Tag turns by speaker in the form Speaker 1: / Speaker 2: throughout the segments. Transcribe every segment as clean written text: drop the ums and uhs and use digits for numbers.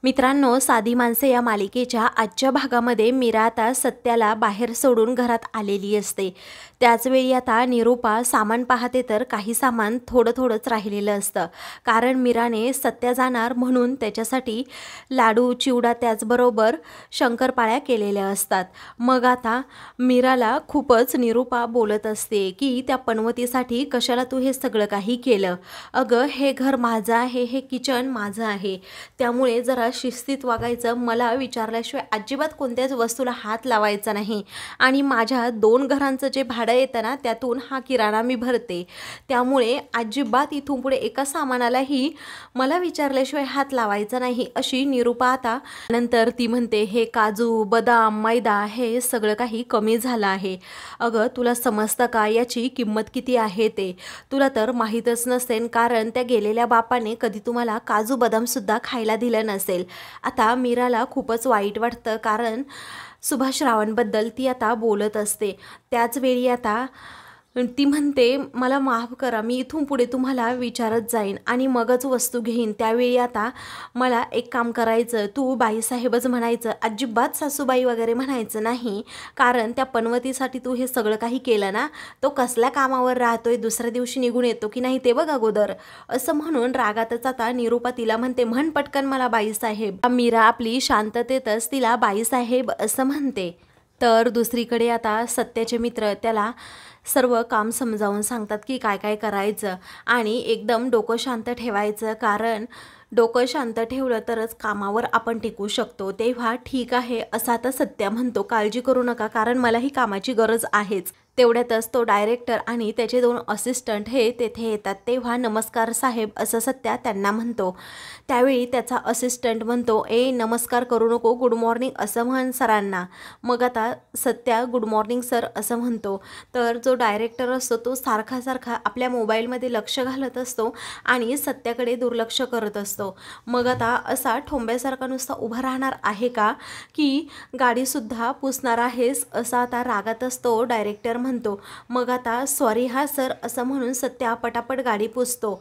Speaker 1: मित्रांनो, साधी माणसे या मालिकेच्या आजच्या भागामध्ये मीरा आता सत्याला बाहेर सोडून घरात आलेली असते। त्याचवेळी आता निरूपा सामान पाहते तर काही सामान थोडंच राहिलेलं असतं, कारण मीराने सत्या जाणार म्हणून त्याच्यासाठी लाडू चिवडा त्याचबरोबर शंकरपाळ्या केलेल्या असतात। मग आता मीराला खूपच निरूपा बोलत असते की त्या पनवतीसाठी कशाला तू हे सगळं काही केलं? अगं, हे घर माझं आहे, हे किचन माझं आहे, त्यामुळे जरा शिस्तीत वागायचं, मला विचारल्याशिवाय अजिबात कोणत्याच वस्तूला हात लावायचा नाही। आणि माझ्या 2 घरांचं जे भाडं येतं ना, त्यातून हा किराणा मी भरते, त्यामुळे अजिबात इथून पुढे एका सामानालाही मला विचारल्याशिवाय हात लावायचा नाही, अशी निरूपा आता नंतर ती म्हणते, हे काजू बदाम मैदा हे सगळं काही कमी झालं आहे। अगं, तुला समजतं का याची किंमत किती आहे ते? तुला तर माहीतच नसेल, कारण त्या गेलेल्या बापाने कधी तुम्हाला काजू बदाम सुद्धा खायला दिलं नसेल। आता मीराला खूपच वाईट वाटतं, कारण सुभाष रावणबद्दल ती आता बोलत असते। त्याच वेळी आता ती म्हणते, मला माफ करा, मी इथून पुढे तुम्हाला विचारत जाईन आणि मगच वस्तू घेईन। त्यावेळी आता मला एक काम करायचं, तू बाईसाहेबच म्हणायचं, अजिबात सासूबाई वगैरे म्हणायचं नाही, कारण त्या पनवतीसाठी तू हे सगळं काही केलं ना, तो कसल्या कामावर राहतोय, दुसऱ्या दिवशी निघून येतो की नाही ते बघ अगोदर, असं म्हणून रागातच आता निरूपा तिला म्हणते, म्हण पटकन मला बाईसाहेब। मीरा आपली शांततेतच तिला बाईसाहेब असं म्हणते। तर दुसरीकडे आता सत्याचे मित्र त्याला सर्व काम समजावून सांगतात की काय काय करायचं आणि एकदम डोकं शांत ठेवायचं, कारण डोकं शांत ठेवलं तरच कामावर आपण टिकू शकतो। तेव्हा ठीक आहे असं आता सत्या म्हणतो, काळजी करू नका, कारण मला ही कामाची गरज आहेच। तेवढ्यातच तो डायरेक्टर आणि त्याचे 2 असिस्टंट हे तेथे येतात। तेव्हा नमस्कार साहेब असं सत्या त्यांना म्हणतो। त्यावेळी त्याचा असिस्टंट म्हणतो, ए नमस्कार करू नको, गुड मॉर्निंग असं म्हण सरांना। मग आता सत्या गुड मॉर्निंग सर असं म्हणतो। तर जो डायरेक्टर असतो तो सारखा आपल्या मोबाईलमध्ये लक्ष घालत असतो आणि सत्याकडे दुर्लक्ष करत असतो। मग आता असा ठोंब्यासारखा नुसता उभा राहणार आहे का, की गाडीसुद्धा पुसणार आहेस, असा आता रागात असतो डायरेक्टर म्हणतो। मग आता सॉरी हा सर असं म्हणून सत्या पटापट गाडी पुसतो।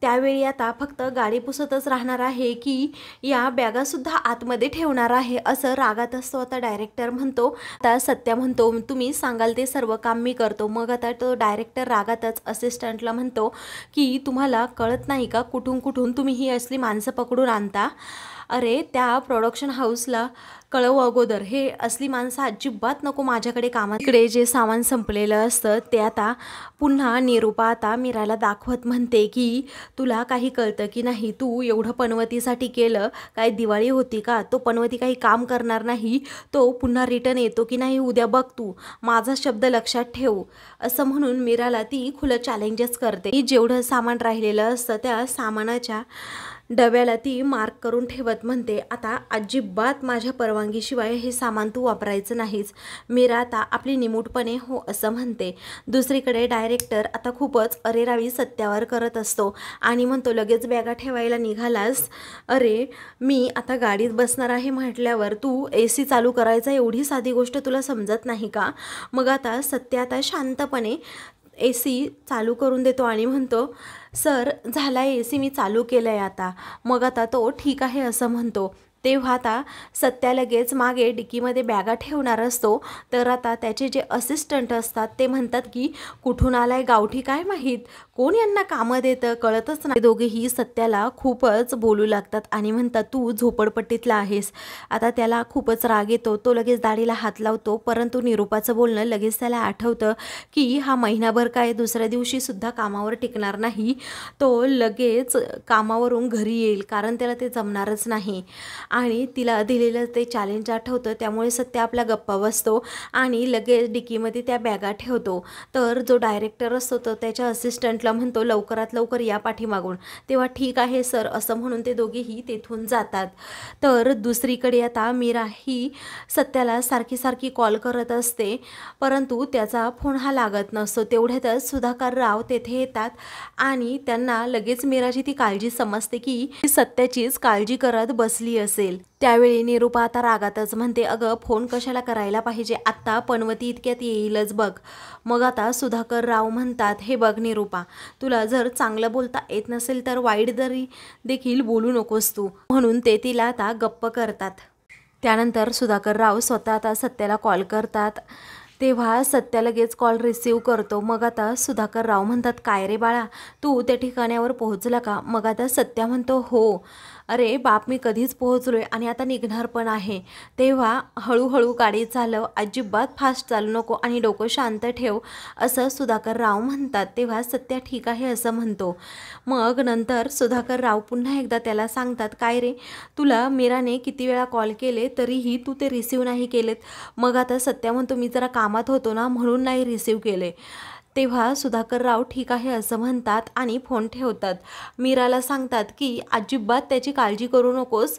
Speaker 1: त्यावेळी आता फक्त गाडी पुसतच राहणार आहे की या बॅगासुद्धा आतमध्ये ठेवणार आहे, असं रागात असतो आता डायरेक्टर म्हणतो। आता सत्या म्हणतो, तुम्ही सांगाल ते सर्व काम मी करतो। मग आता तो डायरेक्टर रागातच असिस्टंटला म्हणतो की तुम्हाला कळत नाही का, कुठून तुम्ही ही असली माणसं पकडून आणता? अरे, त्या प्रोडक्शन हाऊसला कळव अगोदर, हे असली माणसं अजिबात नको माझ्याकडे कामात। इकडे जे सामान संपलेलं असतं ते आता पुन्हा निरूपा आता मीराला दाखवत म्हणते की तुला काही कळतं की नाही, तू एवढं पनवतीसाठी केलं, काय दिवाळी होती का? तो पनवती काही काम करणार नाही, तो पुन्हा रिटर्न येतो की नाही उद्या बघ तू, माझा शब्द लक्षात ठेव, असं म्हणून मीराला ती खुलं चॅलेंजेस करते। जेवढं सामान राहिलेलं असतं त्या सामानाच्या डब्याला ती मार्क करून ठेवत म्हणते, आता अजिबात माझ्या परवानगीशिवाय हे सामान तू वापरायचं नाहीस। मीरा आता आपली निमूटपणे हो असं म्हणते। दुसरीकडे डायरेक्टर आता खूपच अरेरावी सत्यावर करत असतो आणि म्हणतो, लगेच बॅगा ठेवायला निघालास? अरे, मी आता गाडीत बसणार आहे म्हटल्यावर तू AC चालू करायचा, एवढी साधी गोष्ट तुला समजत नाही का? मग आता सत्या आता शांतपणे AC चालू करून देतो आणि म्हणतो, सर झाला AC मी चालू केलं आहे आता। मग आता तो ठीक आहे असं म्हणतो। तेव्हा आता सत्या लगेच मागे डिकीमध्ये बॅगा ठेवणार असतो, तर आता त्याचे जे असिस्टंट असतात ते म्हणतात की कुठून आलाय गावठी काय माहीत, कोण यांना कामं देतं कळतच नाही। दोघेही सत्याला खूपच बोलू लागतात आणि म्हणतात, तू झोपडपट्टीतला आहेस। आता त्याला खूपच राग येतो, तो लगेच दाढीला हात लावतो, परंतु निरूपाचं बोलणं लगेच त्याला आठवतं की हा महिनाभर काय दुसऱ्या दिवशी सुद्धा कामावर टिकणार नाही, तो लगेच कामावरून घरी येईल, कारण त्याला ते जमणारच नाही। आणि तिला दिलेलं ते चॅलेंज आठवतं, त्यामुळे सत्या आपला गप्पा बसतो आणि लगेच डिकीमध्ये त्या बॅगा ठेवतो। तर जो डायरेक्टर असतो तो त्याच्या असिस्टंटला म्हणतो, लवकरात लवकर या पाठीमागून। तेव्हा ठीक आहे सर असं म्हणून ते दोघेही तेथून जातात। तर दुसरीकडे आता मीरा ही सत्याला सारखी कॉल करत असते, परंतु त्याचा फोन हा लागत नसतो। तेवढ्यातच सुधाकर राव तेथे येतात आणि त्यांना लगेच मीराची ती काळजी समजते की सत्याचीच काळजी करत बसली असेल। असेल। त्यावेळी निरूपा आता रागातच म्हणते, अगं फोन कशाला करायला पाहिजे, आत्ता पनवती इतक्यात येईलच बघ. मग आता सुधाकर राव म्हणतात, हे बघ निरूपा, तुला जर चांगलं बोलता येत नसेल तर वाईट देखील बोलू नकोस तू, म्हणून ते तिला आता गप्प करतात. त्यानंतर सुधाकर राव स्वतः आता सत्याला कॉल करतात. तेव्हा सत्या लगेच कॉल रिसीव करतो. मग आता सुधाकर राव म्हणतात, काय रे बाळा, तू त्या ठिकाणावर पोहोचला का? मग आता सत्या म्हणतो, हो अरे बाप, मी कधीच पोहोचलोय आणि आता निघणार पण आहे. तेव्हा हळूहळू गाडी चालव, अजिबात फास्ट चालू नको आणि डोकं शांत ठेव, असं सुधाकर राव म्हणतात. तेव्हा सत्या ठीक आहे असं म्हणतो. मग नंतर सुधाकर राव पुन्हा एकदा त्याला सांगतात, काय रे, तुला मीराने किती वेळा कॉल केले तरीही तू ते रिसीव नाही केलेत. मग आता सत्या म्हणतो, मी जरा कामात होतो ना म्हणून नाही रिसीव केले. तेव्हा सुधाकर राव ठीक आहे असं म्हणतात आणि फोन ठेवतात. मीराला सांगतात की अजिबात त्याची काळजी करू नकोस,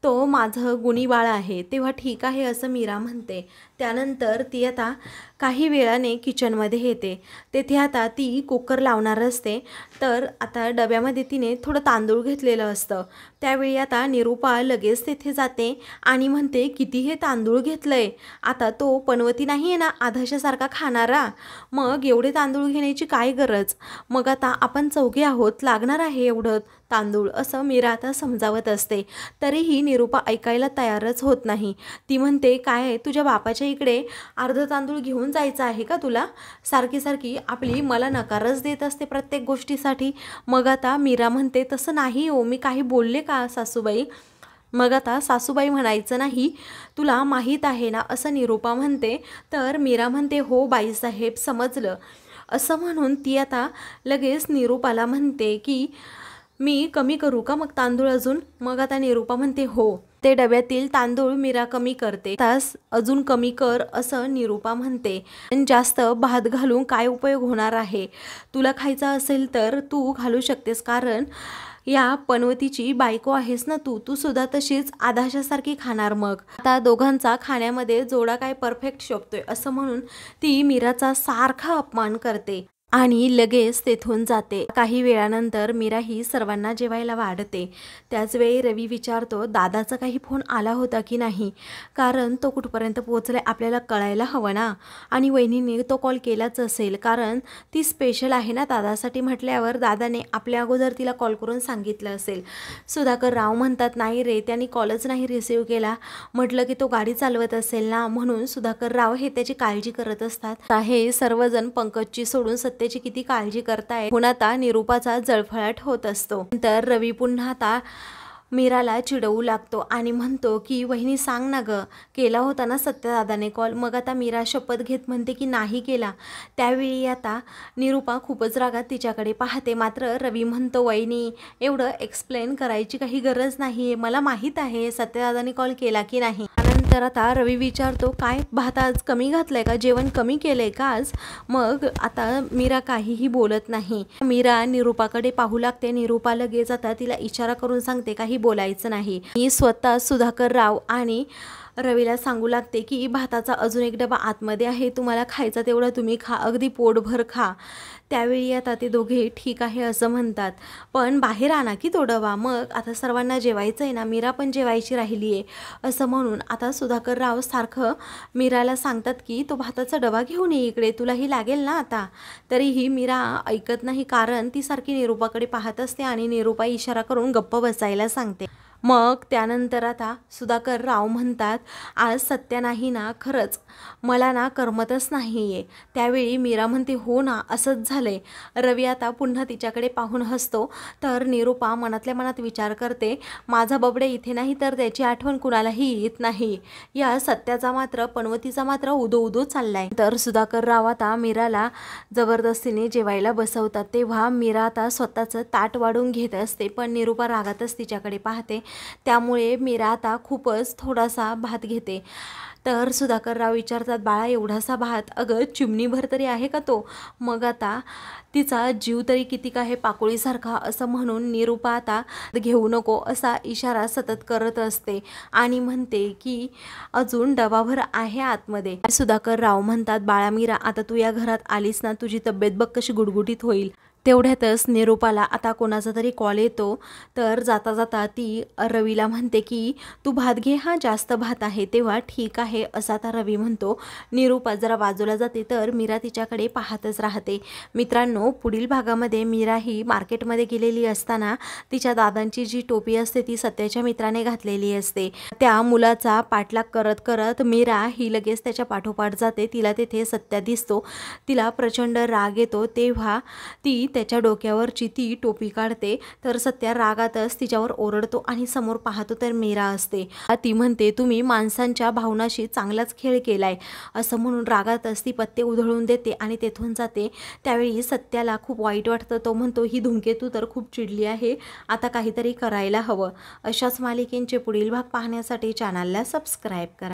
Speaker 1: तो माझं गुणी बाळ आहे. तेव्हा ठीक आहे असं मीरा म्हणते. त्यानंतर ती आता काही वेळाने किचनमध्ये येते. तेथे आता ती कुकर लावणार असते. तर आता डब्यामध्ये तिने थोडं तांदूळ घेतलेलं असतं. त्यावेळी आता निरूपा लगेच तेथे जाते आणि म्हणते, किती हे तांदूळ घेतलंय, आता तो पनवती नाही आहे ना आधाशासारखा खाणारा, मग एवढे तांदूळ घेण्याची काय गरज, मग आता आपण चौघे आहोत, लागणार आहे एवढं तांदूळ, असं मीरा आता समजावत असते. तरीही निरूपा ऐकायला तयारच होत नाही. ती म्हणते, काय तुझ्या बापाच्या इकडे अर्ध तांदूळ घेऊन जायचं आहे का तुला? सारखी सारखी आपली मला नकारच देत असते प्रत्येक गोष्टीसाठी. मग आता मीरा म्हणते, तसं नाही हो, मी काही बोलले का सासूबाई? मग आता सासूबाई म्हणायचं नाही, तुला माहीत आहे ना, असं निरूपा म्हणते. तर मीरा म्हणते, हो बाईसाहेब समजलं, असं म्हणून ती आता लगेच निरूपाला म्हणते की मी कमी करू का मग तांदूळ अजून? मग आता निरूपा म्हणते, हो ते डब्यातील तांदूळ मीरा कमी करते, तास अजून कमी कर, असं निरूपा म्हणते. जास्त भात घालून काय उपयोग होणार आहे, तुला खायचा असेल तर तू घालू शकतेस, कारण या पनवतीची बायको आहेस ना तू सुद्धा तशीच आधाशासारखी खाणार. मग आता दोघांचा खाण्यामध्ये जोडा काय परफेक्ट शोभतोय, असं म्हणून ती मीराचा सारखा अपमान करते आणि लगेच तेथून जाते. काही वेळानंतर मीरा ही सर्वांना जेवायला वाढते. त्याचवेळी रवी विचारतो, दादाचा काही फोन आला होता की नाही, कारण तो कुठपर्यंत पोहोचलाय आपल्याला कळायला हवं ना. आणि वहिनीने तो कॉल केलाच असेल, कारण ती स्पेशल आहे ना दादासाठी म्हटल्यावर दादाने आपल्या अगोदर तिला कॉल करून सांगितलं असेल. सुधाकर राव म्हणतात, नाही रे, त्यांनी कॉलच नाही रिसीव केला, म्हटलं की तो गाडी चालवत असेल ना, म्हणून सुधाकर राव हे त्याची काळजी करत असतात. हे सर्वजण पंकजची सोडून सत्याची किती काळजी करताय पुन्हा आता निरूपाचा जळफळाट होत असतो. तर रवी पुन्हा आता मीराला चिडवू लागतो आणि म्हणतो की वहिनी सांग ना ग, केला होता ना सत्यदादाने कॉल? मग आता मीरा शपथ घेत म्हणते की नाही केला. त्यावेळी आता निरूपा खूपच रागात तिच्याकडे पाहते. मात्र रवी म्हणतो, वहिनी एवढं एक्सप्लेन करायची काही गरज नाही, मला माहीत आहे सत्यदादाने कॉल केला की नाही. त्यानंतर आता रवी विचारतो, काय भात आज कमी घातलाय का, जेवण कमी केलंय का आज? मग आता मीरा काहीही बोलत नाही. मीरा निरूपाकडे पाहू लागते. निरूपा लगेच आता तिला इशारा करून सांगते, काही बोलायचं नाही. मी स्वतः सुधाकर राव आणि रवीला सांगू लागते की भाताचा अजून एक डबा आतमध्ये आहे, तुम्हाला खायचा तेवढा तुम्ही खा, अगदी पोटभर खा. त्यावेळी आता ते दोघे ठीक आहे असं म्हणतात, पण बाहेर आणा की तो डबा. मग आता सर्वांना जेवायचं आहे ना, मीरा पण जेवायची राहिली आहे, असं म्हणून आता सुधाकर राव सारखं मीराला सांगतात की तो भाताचा डबा घेऊन ये इकडे, तुलाही लागेल ना आता. तरीही मीरा ऐकत नाही, कारण ती सारखी निरूपाकडे पाहत असते आणि निरूपा इशारा करून गप्प बसायला सांगते. मग त्यानंतर आता सुधाकर राव म्हणतात, आज सत्या नाही ना, खरंच मला ना करमतच नाही आहे. त्यावेळी मीरा म्हणते, हो ना असंच झालंय. रवी आता पुन्हा तिच्याकडे पाहून हसतो. तर निरूपा मनातल्या मनात विचार करते, माझा बबडे इथे नाही तर त्याची आठवण कुणालाही येत नाही, या सत्याचा मात्र पनवतीचा मात्र उदो उदो चाललाय. तर सुधाकर राव आता मीराला जबरदस्तीने जेवायला बसवतात. तेव्हा मीरा आता स्वतःचं ताट वाढून घेत असते, पण निरूपा रागातच तिच्याकडे पाहते. त्यामुळे मीरा आता खूपच थोडासा भात घेते. तर सुधाकर राव विचारतात, बाळा एवढासा भात, अगं चिमणीभर तरी आहे का तो? मग आता तिचा जीव तरी किती आहे पाकोळीसारखा, असं म्हणून निरूपा आता घेऊ नको असा इशारा सतत करत असते आणि म्हणते की अजून डबाभर आहे आतमध्ये. सुधाकर राव म्हणतात, बाळा मीरा, आता तू या घरात आलीस ना, तुझी तब्येत बघ कशी गुडगुटीत होईल. तेवढ्यातच निरूपाला आता कोणाचा तरी कॉल येतो, तर जाता जाता ती रवीला म्हणते की तू भात घे, हा जास्त भात आहे. तेव्हा ठीक आहे असा आता रवी म्हणतो. निरूपा जरा बाजूला जाते तर मीरा तिच्याकडे पाहतच राहते. मित्रांनो, पुढील भागामध्ये मीरा ही मार्केटमध्ये गेलेली असताना तिच्या दादांची जी टोपी असते ती सत्याच्या मित्राने घातलेली असते. त्या मुलाचा पाठलाग करत करत मीरा ही लगेच त्याच्या पाठोपाठ जाते. तिला तेथे सत्या दिसतो. तिला प्रचंड राग येतो. तेव्हा ती त्याच्या डोक्यावरची ती टोपी काढते, तर सत्या रागातच तिच्यावर ओरडतो आणि समोर पाहतो तर मीरा असते. ती म्हणते, तुम्ही माणसांच्या भावनाशी चांगलाच खेळ केलाय, असं म्हणून रागातच ती पत्ते उधळून देते आणि तेथून जाते. त्यावेळी सत्याला खूप वाईट वाटतं. तो म्हणतो, ही धूमकेतू तर खूप चिडली आहे, आता काहीतरी करायला हवं. अशाच मालिकेंचे पुढील भाग पाहण्यासाठी चॅनलला सबस्क्राईब करा.